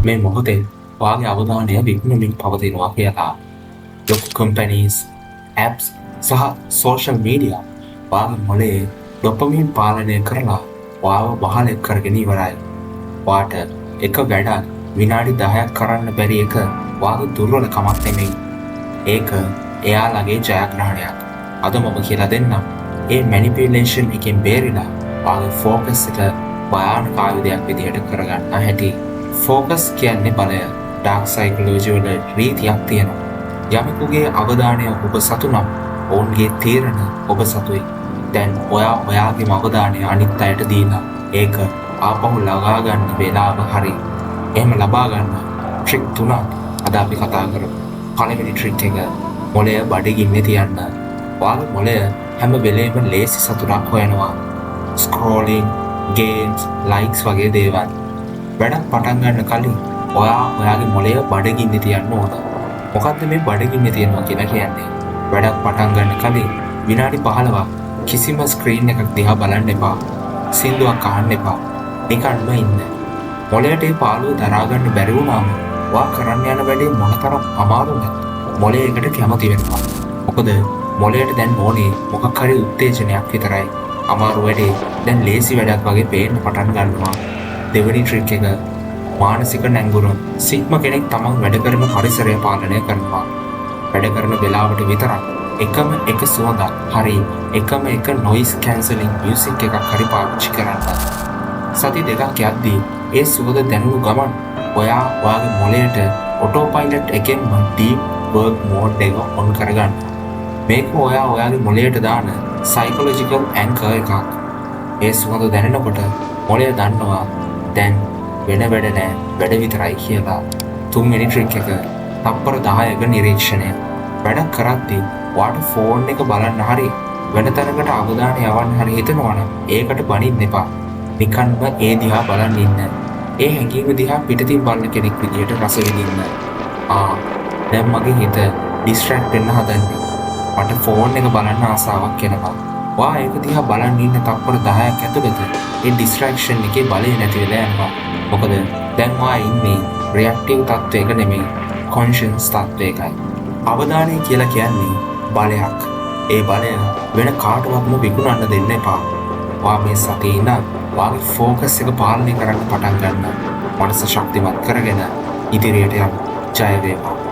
මේ මොහොතේ ඔයාගේ අවධානය විකුණමින් පවතිනවා කියලා. ලොකු කම්පැනීස්, ඇප්ස් සහ සෝෂල් මීඩියා ඔයාගේ මොළයේ ඩොපමින් පාලනය කරලා ඔයාව බහලෙක් කරගෙන ඉවරයි. ඔයාට එක වැඩක් විනාඩි 10ක් කරන්න බැරි එක ඔයාගේ දුර්වලකමක් නෙමෙයි. ඒක එයාලගේ ජයග්‍රහණයක්. අද මම කියලා දෙන්නම් ඒ මැනිපියුලේෂන් එකෙන් බේරිලා ඔයාගේ ෆෝකස් එක භයානක ආයුධයක් විදිහට කරගන්න හැටි. ෆෝකස් කියන්නේ බලය. ඩාර්ක් සයිකොලොජි වල රීතියක් තියෙනවා. යමෙකුගේ අවධානය ඔබ සතු නම් ඔවුන්ගේ තීරණ ඔබ සතුයි. දැන් ඔයාගේ අවධානය අනිත් අයට දීලා ඒක ආපහු ලබා ගන්න වෙලාව හරි. එහෙම ලබා ගන්න ට්‍රික් 3ක් අද අපි කතා කරමු. පළවෙනි ට්‍රික් එක මොළය බඩගින්නේ තියන්න. ඔයාගේ මොළය හැම වෙලේම ලේසි සතුටක් හොයනවා. ස්ක්‍රෝලින්, ගේම්ස්, ලයික්ස් වගේ දේවල්. වැඩක් පටන් ගන්න කලින් ඔයාගේ මොළය බඩගින්නේ තියන්න ඕන. මොකද්ද මේ බඩගින්නේ තියනවා කියලා කියන්නේ? වැඩක් පටන් ගන්න කලින් විනාඩි 15ක් කිසිම ස්ක්‍රීන් එකක් දිහා බලන්න එපා. සින්දුවක් අහන්න එපා. නිකන්ම ඉන්න. මොළයට ඒ පාළුව දරා ගන්න බැරි වුණාම ඔයා කරන්න යන වැඩේ මොනතරම් අමාරුද? මොළය එකට කැමති වෙනවා. මොකද මොළයට දැන් ඕනේ මොකක් හරි උත්තේජනයක් විතරයි. අමාරු වැඩේ දැන් ලේසි වැඩක් වගේ පේන්න පටන් ගන්නවා. දෙවෙනි ට්‍රික් එක මානසික නැංගුරුම්. සිග්ම කෙනෙක් තමන් වැඩ කරන පරිසරය පාලනය කරනවා. වැඩ කරන වෙලාවට විතරක් එකම එක සුවඳක් හරි එකම එක නොයිස් කැන්සලින් මියුසික් එකක් හරි පාවිච්චි කරන්න. සති දෙකක් යද්දී ඒ සුවඳ දැනුණු ගමන් ඔයාගේ මොළයට ඔටෝ පයිලට් එකෙන්ම ඩීප් වර්ක් මෝඩ් එක ඔන් කරගන්න. මේක ඔයාගේ මොළයට දාන සයිකොලොජිකල් ඇන්කර් එකක්. ඒ සුවඳ දැනෙනකොට මොළය දන්නවා දැන් වෙන වැඩ නෑ, වැඩ විතරයි කියලා. තුන්වෙනි ට්‍රික් එක තප්පර 10ක නිරීක්ෂණය. වැඩක් කරද්දී ඔයාට ෆෝන් එක බලන්න හරි වෙන තැනකට අවධානය යවන්න හරි හිතනවා නම් ඒකට බනින්න එපා. නිකන්ම ඒ දිහා බලන් ඉන්න. ඒ හැඟීම දිහා පිටතින් බලන කෙනෙක් විදියට රස විඳින්න. දැන් මගේ හිත ඩිස්ට්‍රැක්ට් වෙන්න හදන්නේ. මට ෆෝන් එක බලන්න ආසාවක් එනවා. ඔයා ඒක දිහා බලන් ඉන්න තප්පර 10ක් ඇතුළත ඒ ඩිස්ට්‍රැක්ෂන් එකේ බලය නැති වෙලා යනවා. මොකද දැන් ඔයා ඉන්නේ රියැක්ටිව් තත්වයක නෙමෙයි, කොන්ෂස් තත්වයකයි. අවධානය කියලා කියන්නේ බලයක්. ඒ බලය වෙන කාටවත්ම විකුණන්න දෙන්න එපා. ඔයා මේ සතියේ ඉඳන් ඔයාගේ ෆෝකස් එක පාලනය කරන්න පටන් ගන්න. මනස ශක්තිමත් කරගෙන ඉදිරියට යන්න. ජය වේවා.